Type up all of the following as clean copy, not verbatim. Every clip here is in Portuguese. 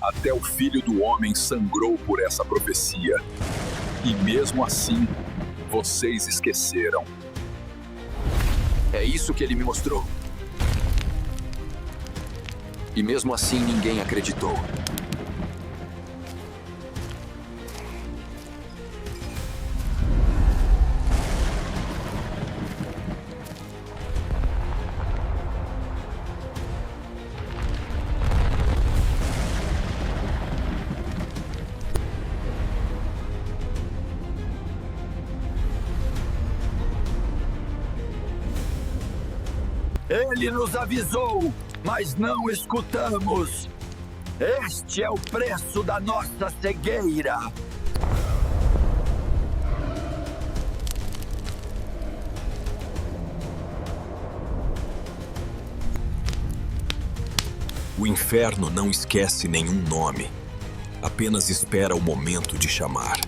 Até o Filho do Homem sangrou por essa profecia. E mesmo assim, vocês esqueceram. É isso que ele me mostrou. E mesmo assim ninguém acreditou. Ele nos avisou, mas não escutamos. Este é o preço da nossa cegueira. O inferno não esquece nenhum nome, apenas espera o momento de chamar.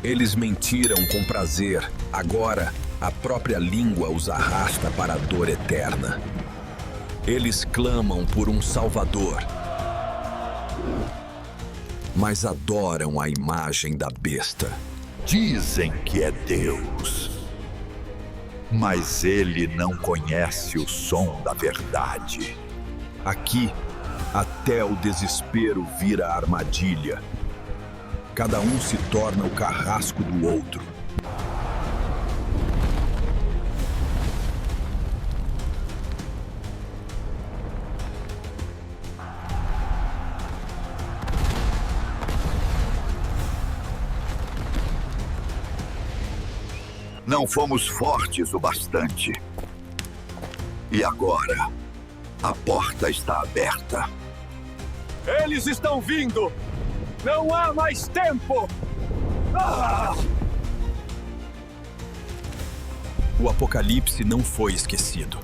Eles mentiram com prazer, agora a própria língua os arrasta para a dor eterna. Eles clamam por um Salvador, mas adoram a imagem da besta. Dizem que é Deus, mas ele não conhece o som da verdade. Aqui, até o desespero vira armadilha. Cada um se torna o carrasco do outro. Não fomos fortes o bastante. E agora, a porta está aberta. Eles estão vindo! Não há mais tempo! O Apocalipse não foi esquecido.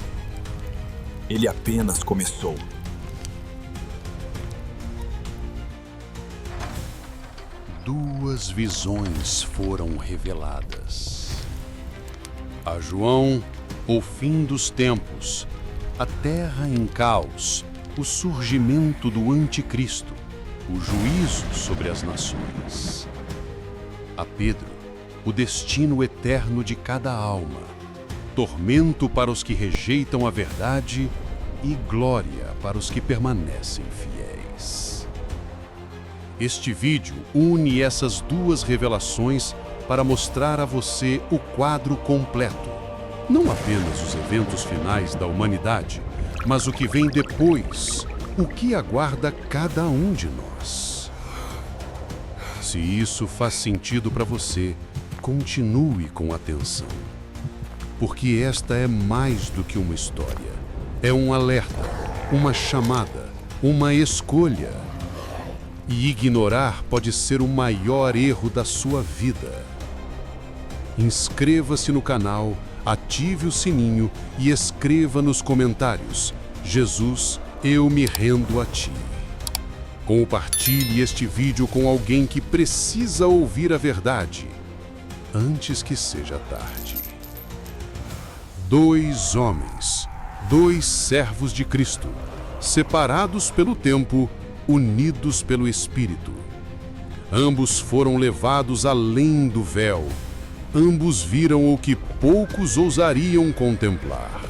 Ele apenas começou. Duas visões foram reveladas. A João, o fim dos tempos, a terra em caos, o surgimento do Anticristo, o juízo sobre as nações. A Pedro, o destino eterno de cada alma, tormento para os que rejeitam a verdade e glória para os que permanecem fiéis. Este vídeo une essas duas revelações para mostrar a você o quadro completo. Não apenas os eventos finais da humanidade, mas o que vem depois, o que aguarda cada um de nós. Se isso faz sentido para você, continue com atenção. Porque esta é mais do que uma história. É um alerta, uma chamada, uma escolha. E ignorar pode ser o maior erro da sua vida. Inscreva-se no canal, ative o sininho e escreva nos comentários: Jesus, eu me rendo a ti. Compartilhe este vídeo com alguém que precisa ouvir a verdade, antes que seja tarde. Dois homens, dois servos de Cristo, separados pelo tempo, unidos pelo Espírito. Ambos foram levados além do véu. Ambos viram o que poucos ousariam contemplar.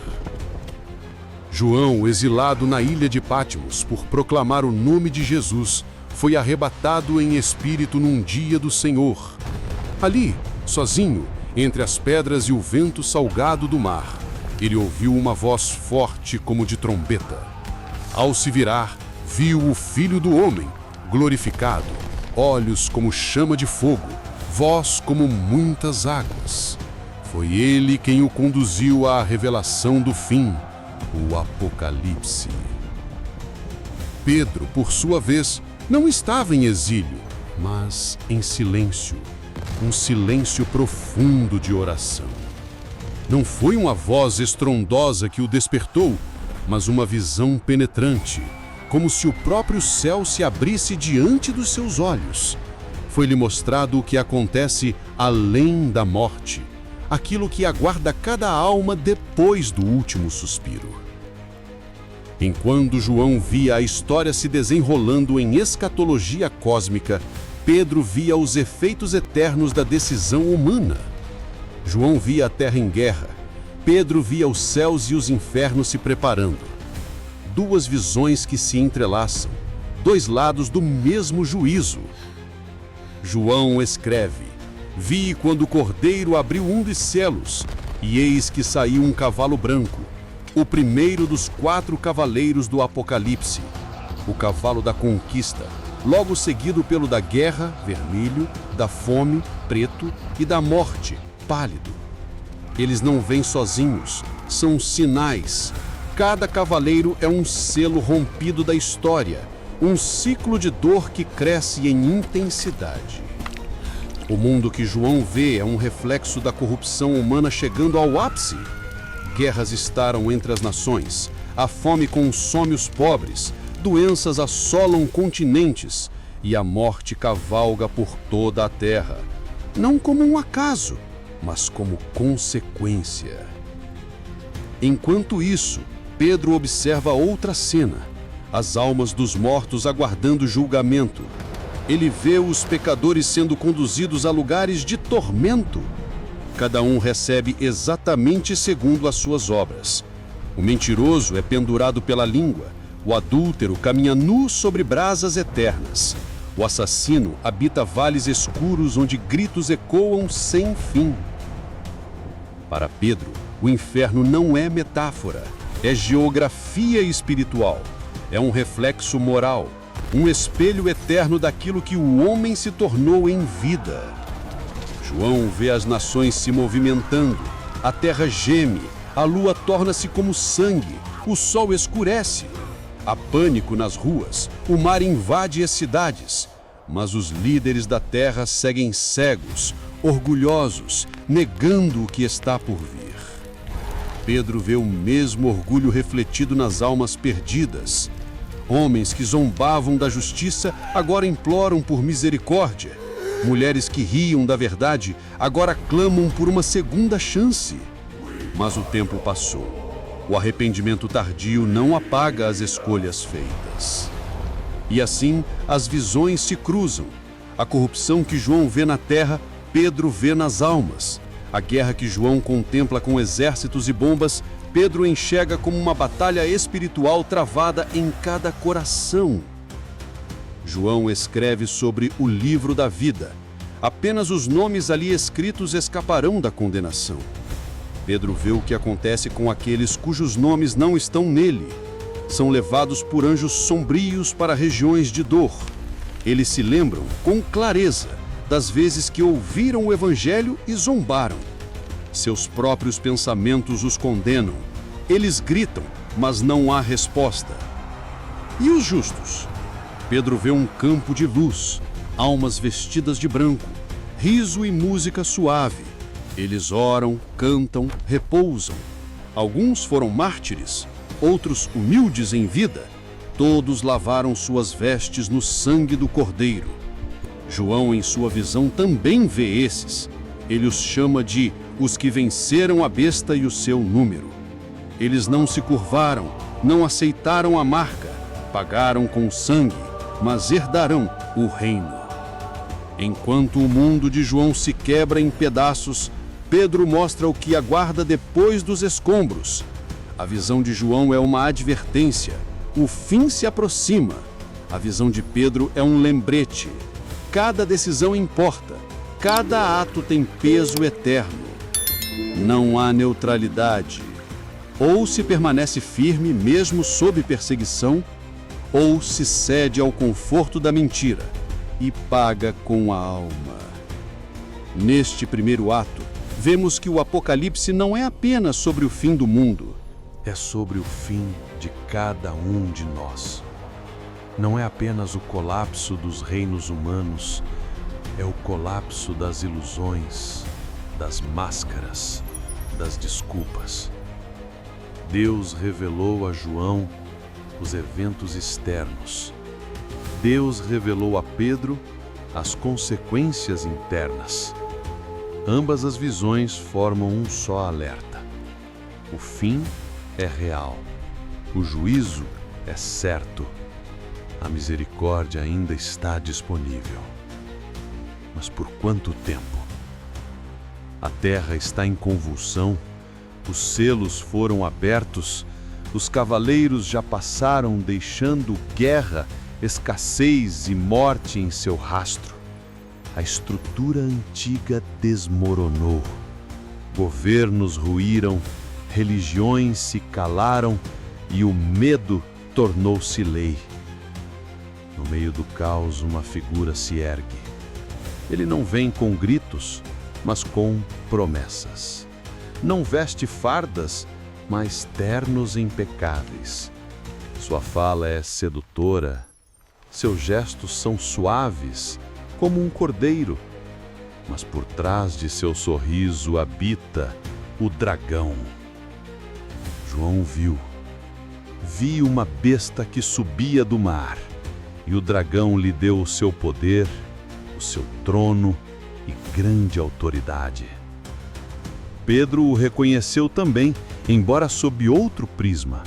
João, exilado na ilha de Patmos por proclamar o nome de Jesus, foi arrebatado em espírito num dia do Senhor. Ali, sozinho, entre as pedras e o vento salgado do mar, ele ouviu uma voz forte como de trombeta. Ao se virar, viu o Filho do Homem, glorificado, olhos como chama de fogo, voz como muitas águas. Foi ele quem o conduziu à revelação do fim, o Apocalipse. Pedro, por sua vez, não estava em exílio, mas em silêncio, um silêncio profundo de oração. Não foi uma voz estrondosa que o despertou, mas uma visão penetrante, como se o próprio céu se abrisse diante dos seus olhos. Foi-lhe mostrado o que acontece além da morte, aquilo que aguarda cada alma depois do último suspiro. Enquanto João via a história se desenrolando em escatologia cósmica, Pedro via os efeitos eternos da decisão humana. João via a terra em guerra. Pedro via os céus e os infernos se preparando. Duas visões que se entrelaçam, dois lados do mesmo juízo. João escreve: Vi quando o Cordeiro abriu um dos selos, e eis que saiu um cavalo branco, o primeiro dos 4 cavaleiros do Apocalipse, o cavalo da conquista, logo seguido pelo da guerra, vermelho, da fome, preto, e da morte, pálido. Eles não vêm sozinhos, são sinais. Cada cavaleiro é um selo rompido da história, um ciclo de dor que cresce em intensidade. O mundo que João vê é um reflexo da corrupção humana chegando ao ápice. Guerras estaram entre as nações, a fome consome os pobres, doenças assolam continentes e a morte cavalga por toda a terra, não como um acaso, mas como consequência. Enquanto isso, Pedro observa outra cena, as almas dos mortos aguardando julgamento. Ele vê os pecadores sendo conduzidos a lugares de tormento. Cada um recebe exatamente segundo as suas obras. O mentiroso é pendurado pela língua, o adúltero caminha nu sobre brasas eternas. O assassino habita vales escuros onde gritos ecoam sem fim. Para Pedro, o inferno não é metáfora, é geografia espiritual, é um reflexo moral, um espelho eterno daquilo que o homem se tornou em vida. João vê as nações se movimentando, a terra geme, a lua torna-se como sangue, o sol escurece. Há pânico nas ruas, o mar invade as cidades, mas os líderes da terra seguem cegos, orgulhosos, negando o que está por vir. Pedro vê o mesmo orgulho refletido nas almas perdidas. Homens que zombavam da justiça agora imploram por misericórdia. Mulheres que riam da verdade agora clamam por uma segunda chance. Mas o tempo passou. O arrependimento tardio não apaga as escolhas feitas. E assim, as visões se cruzam. A corrupção que João vê na terra, Pedro vê nas almas. A guerra que João contempla com exércitos e bombas, Pedro enxerga como uma batalha espiritual travada em cada coração. João escreve sobre o livro da vida. Apenas os nomes ali escritos escaparão da condenação. Pedro vê o que acontece com aqueles cujos nomes não estão nele. São levados por anjos sombrios para regiões de dor. Eles se lembram, com clareza, das vezes que ouviram o Evangelho e zombaram. Seus próprios pensamentos os condenam. Eles gritam, mas não há resposta. E os justos? Pedro vê um campo de luz, almas vestidas de branco, riso e música suave. Eles oram, cantam, repousam. Alguns foram mártires, outros humildes em vida. Todos lavaram suas vestes no sangue do Cordeiro. João, em sua visão, também vê esses. Ele os chama de os que venceram a besta e o seu número. Eles não se curvaram, não aceitaram a marca, pagaram com sangue, mas herdarão o reino. Enquanto o mundo de João se quebra em pedaços, Pedro mostra o que aguarda depois dos escombros. A visão de João é uma advertência. O fim se aproxima. A visão de Pedro é um lembrete. Cada decisão importa. Cada ato tem peso eterno. Não há neutralidade. Ou se permanece firme mesmo sob perseguição, ou se cede ao conforto da mentira e paga com a alma. Neste primeiro ato, vemos que o Apocalipse não é apenas sobre o fim do mundo, é sobre o fim de cada um de nós. Não é apenas o colapso dos reinos humanos, é o colapso das ilusões, das máscaras, das desculpas. Deus revelou a João os eventos externos. Deus revelou a Pedro as consequências internas. Ambas as visões formam um só alerta. O fim é real, O juízo é certo. A misericórdia ainda está disponível. Mas por quanto tempo? A terra está em convulsão, os selos foram abertos, os cavaleiros já passaram, deixando guerra, escassez e morte em seu rastro. A estrutura antiga desmoronou. Governos ruíram, religiões se calaram e o medo tornou-se lei. No meio do caos, uma figura se ergue. Ele não vem com gritos, mas com promessas. Não veste fardas, mas ternos impecáveis. Sua fala é sedutora, seus gestos são suaves, como um cordeiro. Mas por trás de seu sorriso habita o dragão. João viu uma besta que subia do mar, e o dragão lhe deu o seu poder, o seu trono e grande autoridade. Pedro o reconheceu também, embora sob outro prisma.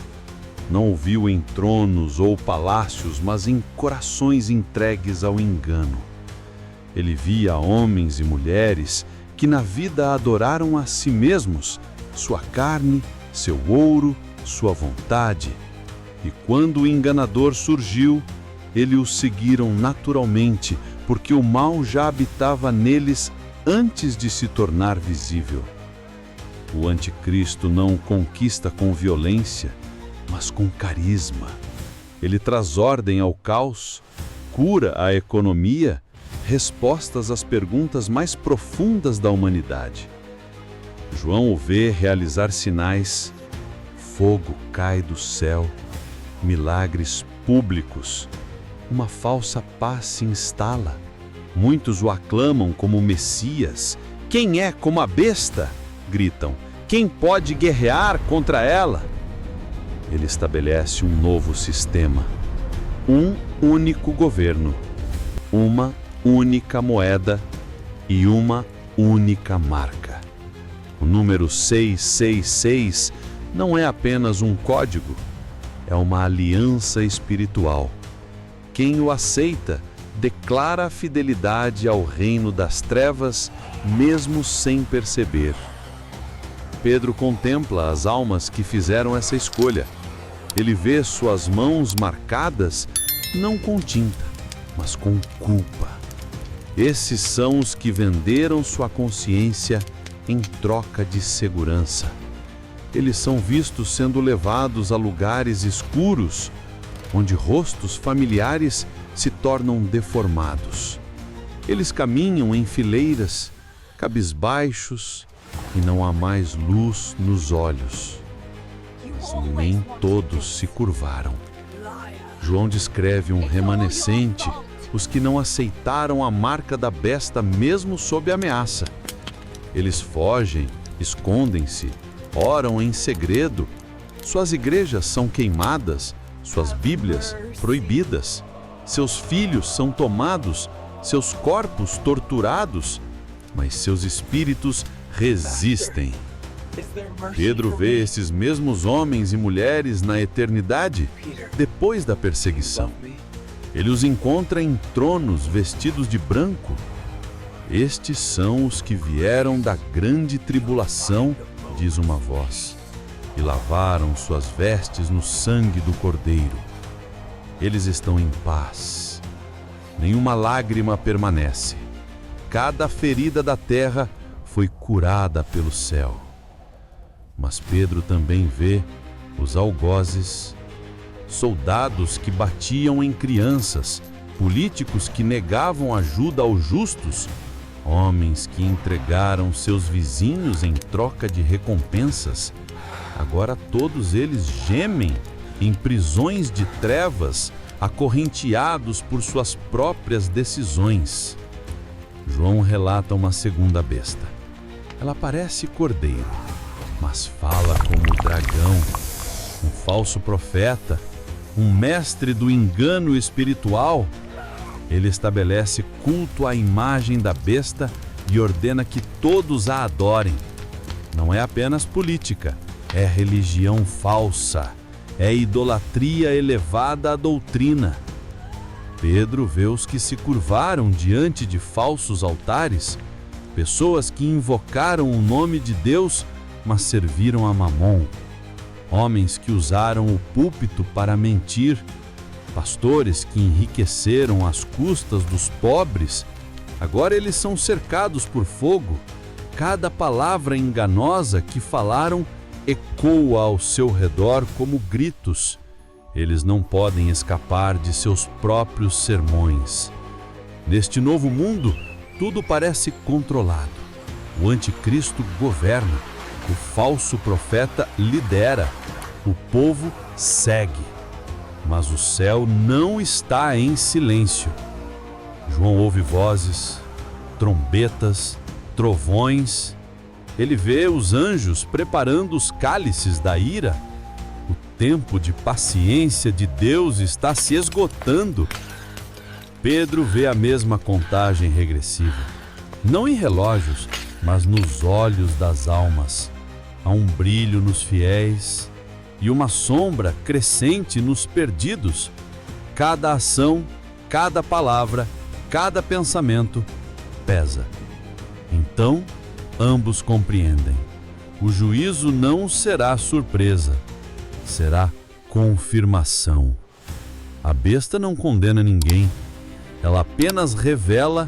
Não o viu em tronos ou palácios, mas em corações entregues ao engano. Ele via homens e mulheres que na vida adoraram a si mesmos, sua carne, seu ouro, sua vontade. E quando o enganador surgiu, eles o seguiram naturalmente, porque o mal já habitava neles antes de se tornar visível. O anticristo não conquista com violência, mas com carisma. Ele traz ordem ao caos, cura a economia, respostas às perguntas mais profundas da humanidade. João o vê realizar sinais, fogo cai do céu, milagres públicos, uma falsa paz se instala. Muitos o aclamam como Messias. Quem é como a besta? Gritam. Quem pode guerrear contra ela? Ele estabelece um novo sistema. Um único governo, uma única moeda e uma única marca. O número 666 não é apenas um código, é uma aliança espiritual. Quem o aceita declara a fidelidade ao reino das trevas, mesmo sem perceber. Pedro contempla as almas que fizeram essa escolha. Ele vê suas mãos marcadas, não com tinta, mas com culpa. Esses são os que venderam sua consciência em troca de segurança. Eles são vistos sendo levados a lugares escuros, onde rostos familiares se tornam deformados. Eles caminham em fileiras, cabisbaixos, e não há mais luz nos olhos. Mas nem todos se curvaram. João descreve um remanescente, os que não aceitaram a marca da besta mesmo sob ameaça. Eles fogem, escondem-se, oram em segredo. Suas igrejas são queimadas, suas Bíblias proibidas. Seus filhos são tomados, seus corpos torturados, mas seus espíritos resistem. Pedro vê esses mesmos homens e mulheres na eternidade, depois da perseguição. Ele os encontra em tronos vestidos de branco. Estes são os que vieram da grande tribulação, diz uma voz, e lavaram suas vestes no sangue do Cordeiro. Eles estão em paz. Nenhuma lágrima permanece. Cada ferida da terra foi curada pelo céu. Mas Pedro também vê os algozes, soldados que batiam em crianças, políticos que negavam ajuda aos justos, homens que entregaram seus vizinhos em troca de recompensas. Agora todos eles gemem em prisões de trevas, acorrenteados por suas próprias decisões. João relata uma segunda besta. Ela parece cordeiro, mas fala como dragão, um falso profeta, um mestre do engano espiritual. Ele estabelece culto à imagem da besta e ordena que todos a adorem. Não é apenas política, é religião falsa. é idolatria elevada à doutrina. Pedro vê os que se curvaram diante de falsos altares, pessoas que invocaram o nome de Deus, mas serviram a Mamon. Homens que usaram o púlpito para mentir, pastores que enriqueceram às custas dos pobres. Agora eles são cercados por fogo. Cada palavra enganosa que falaram ecoa ao seu redor como gritos. Eles não podem escapar de seus próprios sermões. Neste novo mundo, tudo parece controlado. O anticristo governa, o falso profeta lidera, o povo segue. Mas o céu não está em silêncio. João ouve vozes, trombetas, trovões. Ele vê os anjos preparando os cálices da ira. O tempo de paciência de Deus está se esgotando. Pedro vê a mesma contagem regressiva, não em relógios, mas nos olhos das almas. Há um brilho nos fiéis e uma sombra crescente nos perdidos. Cada ação, cada palavra, cada pensamento pesa. Então, ambos compreendem. O juízo não será surpresa, será confirmação. A besta não condena ninguém, ela apenas revela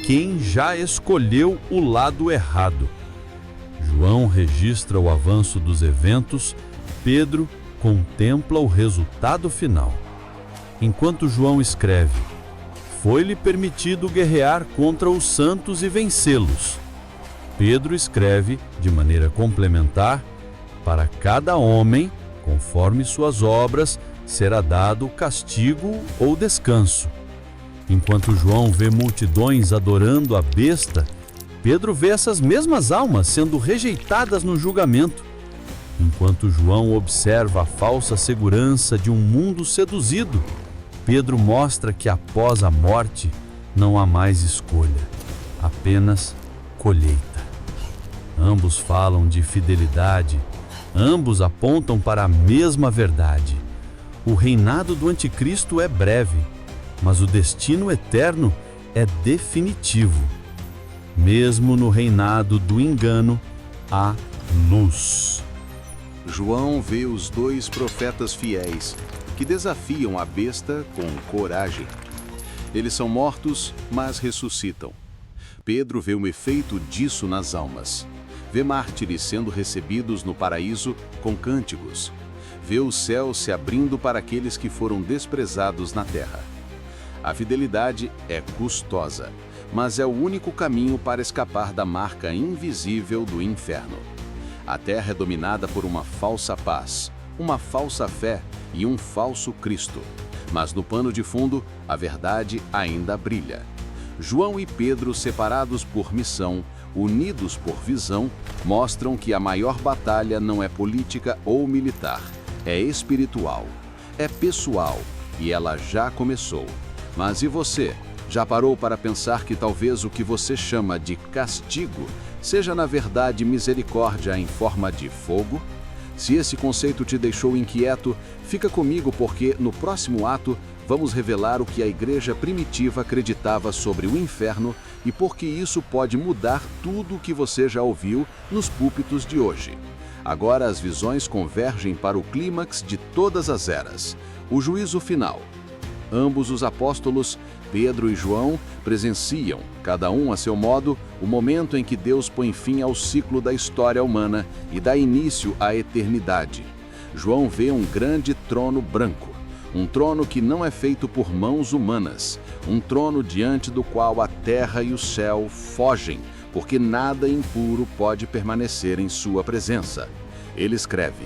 quem já escolheu o lado errado. João registra o avanço dos eventos, Pedro contempla o resultado final. Enquanto João escreve, foi-lhe permitido guerrear contra os santos e vencê-los. Pedro escreve, de maneira complementar, para cada homem, conforme suas obras, será dado castigo ou descanso. Enquanto João vê multidões adorando a besta, Pedro vê essas mesmas almas sendo rejeitadas no julgamento. Enquanto João observa a falsa segurança de um mundo seduzido, Pedro mostra que após a morte não há mais escolha, apenas colheita. Ambos falam de fidelidade, ambos apontam para a mesma verdade. O reinado do anticristo é breve, mas o destino eterno é definitivo. Mesmo no reinado do engano, há luz. João vê os dois profetas fiéis que desafiam a besta com coragem. Eles são mortos, mas ressuscitam. Pedro vê o efeito disso nas almas. Vê mártires sendo recebidos no paraíso com cânticos. Vê o céu se abrindo para aqueles que foram desprezados na terra. A fidelidade é custosa, mas é o único caminho para escapar da marca invisível do inferno. A terra é dominada por uma falsa paz, uma falsa fé e um falso Cristo. Mas no pano de fundo, a verdade ainda brilha. João e Pedro, separados por missão, unidos por visão, mostram que a maior batalha não é política ou militar, é espiritual, é pessoal e ela já começou. Mas e você? Já parou para pensar que talvez o que você chama de castigo seja na verdade misericórdia em forma de fogo? Se esse conceito te deixou inquieto, fica comigo porque no próximo ato vamos revelar o que a igreja primitiva acreditava sobre o inferno e por que isso pode mudar tudo o que você já ouviu nos púlpitos de hoje. Agora as visões convergem para o clímax de todas as eras, o juízo final. Ambos os apóstolos, Pedro e João, presenciam, cada um a seu modo, o momento em que Deus põe fim ao ciclo da história humana e dá início à eternidade. João vê um grande trono branco, um trono que não é feito por mãos humanas, um trono diante do qual a terra e o céu fogem, porque nada impuro pode permanecer em sua presença. Ele escreve: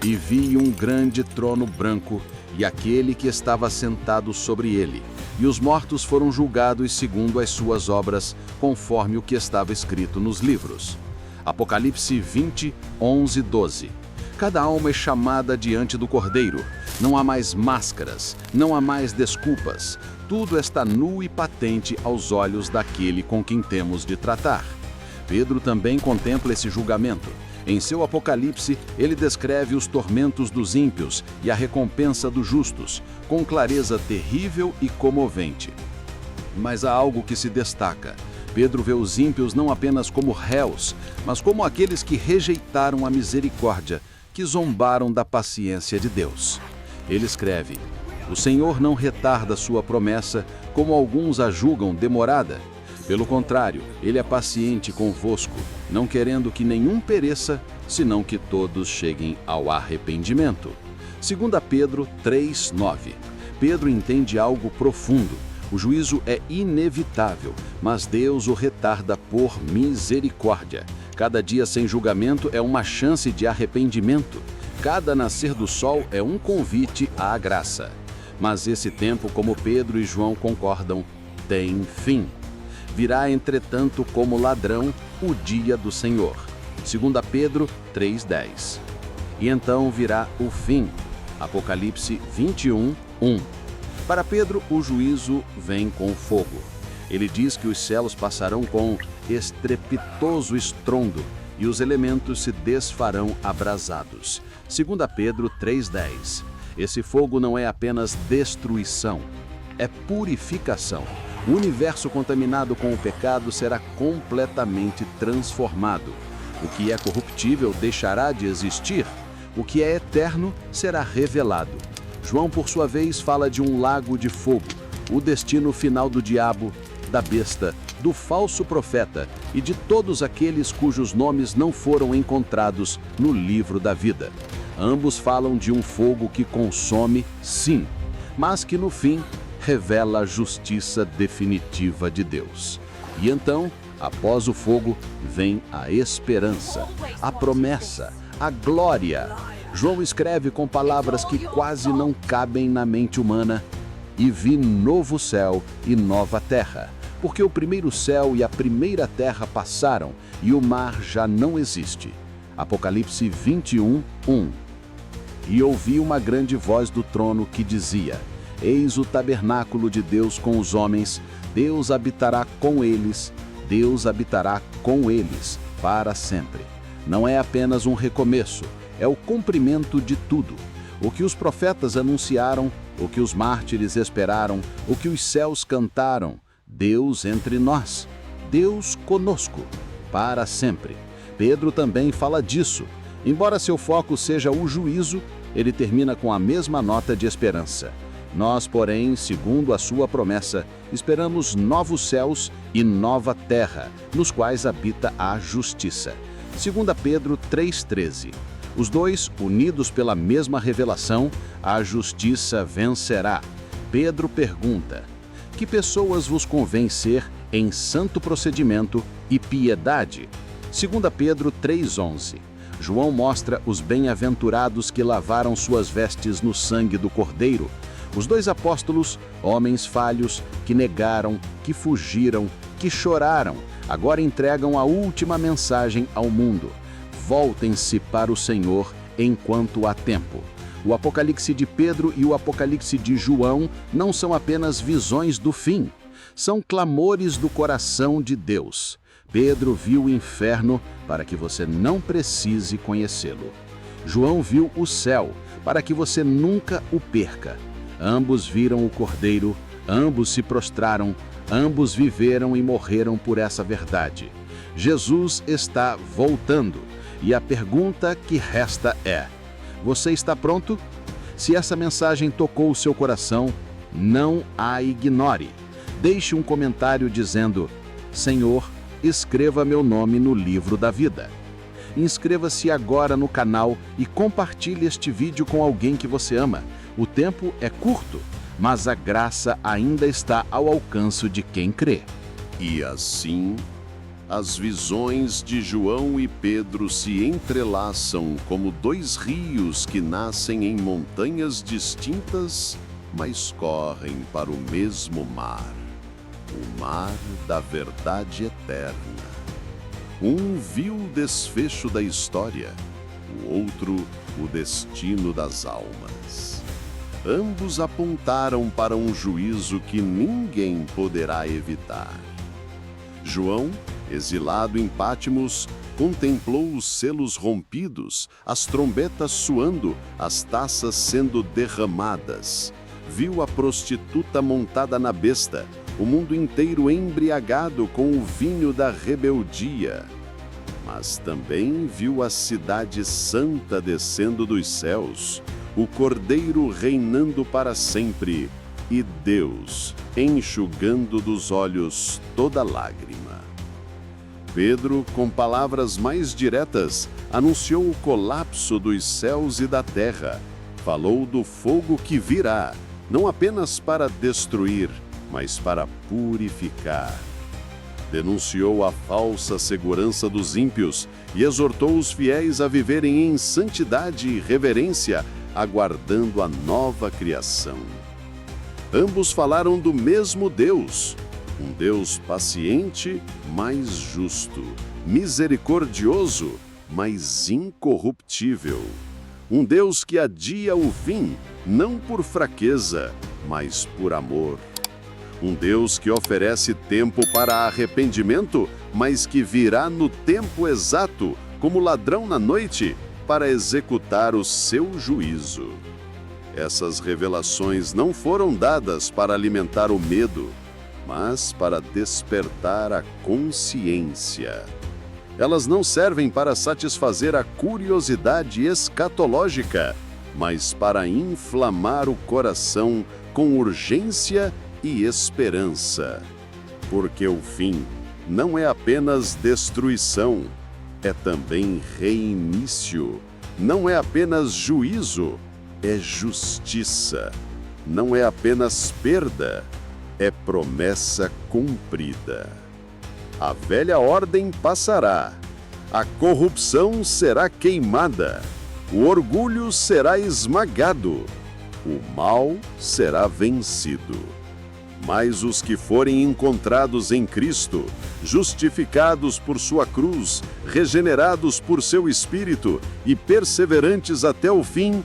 "E vi um grande trono branco, e aquele que estava sentado sobre ele, e os mortos foram julgados segundo as suas obras, conforme o que estava escrito nos livros." Apocalipse 20, 11, 12. Cada alma é chamada diante do Cordeiro. Não há mais máscaras, não há mais desculpas. Tudo está nu e patente aos olhos daquele com quem temos de tratar. Pedro também contempla esse julgamento. Em seu Apocalipse, ele descreve os tormentos dos ímpios e a recompensa dos justos, com clareza terrível e comovente. Mas há algo que se destaca. Pedro vê os ímpios não apenas como réus, mas como aqueles que rejeitaram a misericórdia, que zombaram da paciência de Deus. Ele escreve: o Senhor não retarda sua promessa, como alguns a julgam demorada. Pelo contrário, ele é paciente convosco, não querendo que nenhum pereça, senão que todos cheguem ao arrependimento. 2 Pedro 3:9. Pedro entende algo profundo. O juízo é inevitável, mas Deus o retarda por misericórdia. Cada dia sem julgamento é uma chance de arrependimento. Cada nascer do sol é um convite à graça. Mas esse tempo, como Pedro e João concordam, tem fim. Virá, entretanto, como ladrão o dia do Senhor. 2 Pedro 3:10. E então virá o fim. Apocalipse 21:1. Para Pedro, o juízo vem com fogo. Ele diz que os céus passarão com estrepitoso estrondo e os elementos se desfarão abrasados. 2 Pedro 3:10. Esse fogo não é apenas destruição, é purificação. O universo contaminado com o pecado será completamente transformado. O que é corruptível deixará de existir. O que é eterno será revelado. João, por sua vez, fala de um lago de fogo, o destino final do diabo, da besta, do falso profeta e de todos aqueles cujos nomes não foram encontrados no livro da vida. Ambos falam de um fogo que consome, sim, mas que no fim revela a justiça definitiva de Deus. E então, após o fogo, vem a esperança, a promessa, a glória. João escreve com palavras que quase não cabem na mente humana: e vi novo céu e nova terra, porque o primeiro céu e a primeira terra passaram e o mar já não existe. Apocalipse 21:1. E ouvi uma grande voz do trono que dizia: eis o tabernáculo de Deus com os homens, Deus habitará com eles para sempre. Não é apenas um recomeço, é o cumprimento de tudo. O que os profetas anunciaram, o que os mártires esperaram, o que os céus cantaram: Deus entre nós, Deus conosco, para sempre. Pedro também fala disso. Embora seu foco seja o juízo, ele termina com a mesma nota de esperança. Nós, porém, segundo a sua promessa, esperamos novos céus e nova terra, nos quais habita a justiça. 2 Pedro 3:13. Os dois, unidos pela mesma revelação, a justiça vencerá. Pedro pergunta: que pessoas vos convém ser em santo procedimento e piedade? 2 Pedro 3:11. João mostra os bem-aventurados que lavaram suas vestes no sangue do Cordeiro. Os dois apóstolos, homens falhos, que negaram, que fugiram, que choraram, agora entregam a última mensagem ao mundo: voltem-se para o Senhor enquanto há tempo. O Apocalipse de Pedro e o Apocalipse de João não são apenas visões do fim, são clamores do coração de Deus. Pedro viu o inferno para que você não precise conhecê-lo. João viu o céu para que você nunca o perca. Ambos viram o Cordeiro, ambos se prostraram, ambos viveram e morreram por essa verdade. Jesus está voltando, e a pergunta que resta é: você está pronto? Se essa mensagem tocou o seu coração, não a ignore. Deixe um comentário dizendo: Senhor, escreva meu nome no livro da vida. Inscreva-se agora no canal e compartilhe este vídeo com alguém que você ama. O tempo é curto, mas a graça ainda está ao alcance de quem crê. E assim, as visões de João e Pedro se entrelaçam como dois rios que nascem em montanhas distintas, mas correm para o mesmo mar, o mar da verdade eterna. Um viu o desfecho da história, o outro o destino das almas. Ambos apontaram para um juízo que ninguém poderá evitar. João, exilado em Pátimos, contemplou os selos rompidos, as trombetas soando, as taças sendo derramadas. Viu a prostituta montada na besta, o mundo inteiro embriagado com o vinho da rebeldia. Mas também viu a cidade santa descendo dos céus, o Cordeiro reinando para sempre e Deus enxugando dos olhos toda lágrima. Pedro, com palavras mais diretas, anunciou o colapso dos céus e da terra. Falou do fogo que virá, não apenas para destruir, mas para purificar. Denunciou a falsa segurança dos ímpios e exortou os fiéis a viverem em santidade e reverência, aguardando a nova criação. Ambos falaram do mesmo Deus, um Deus paciente, mas justo, misericordioso, mas incorruptível. Um Deus que adia o fim, não por fraqueza, mas por amor. Um Deus que oferece tempo para arrependimento, mas que virá no tempo exato, como ladrão na noite, para executar o seu juízo. Essas revelações não foram dadas para alimentar o medo, mas para despertar a consciência. Elas não servem para satisfazer a curiosidade escatológica, mas para inflamar o coração com urgência e esperança. Porque o fim não é apenas destruição, é também reinício. Não é apenas juízo, é justiça. Não é apenas perda, é promessa cumprida. A velha ordem passará, a corrupção será queimada, o orgulho será esmagado, o mal será vencido. Mas os que forem encontrados em Cristo, justificados por sua cruz, regenerados por seu Espírito e perseverantes até o fim,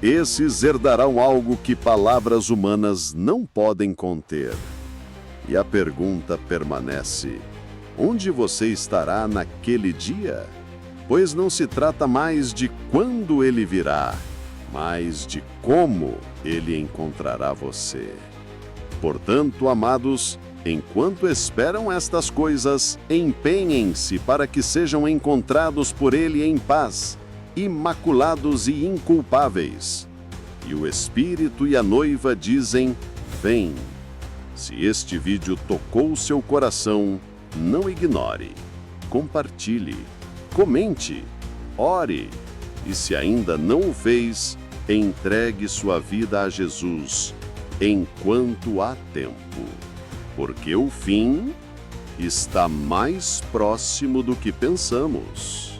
esses herdarão algo que palavras humanas não podem conter. E a pergunta permanece: onde você estará naquele dia? Pois não se trata mais de quando ele virá, mas de como ele encontrará você. Portanto, amados, enquanto esperam estas coisas, empenhem-se para que sejam encontrados por ele em paz, imaculados e inculpáveis. E o Espírito e a noiva dizem: vem. Se este vídeo tocou seu coração, não ignore, compartilhe, comente, ore. E se ainda não o fez, entregue sua vida a Jesus, enquanto há tempo, porque o fim está mais próximo do que pensamos.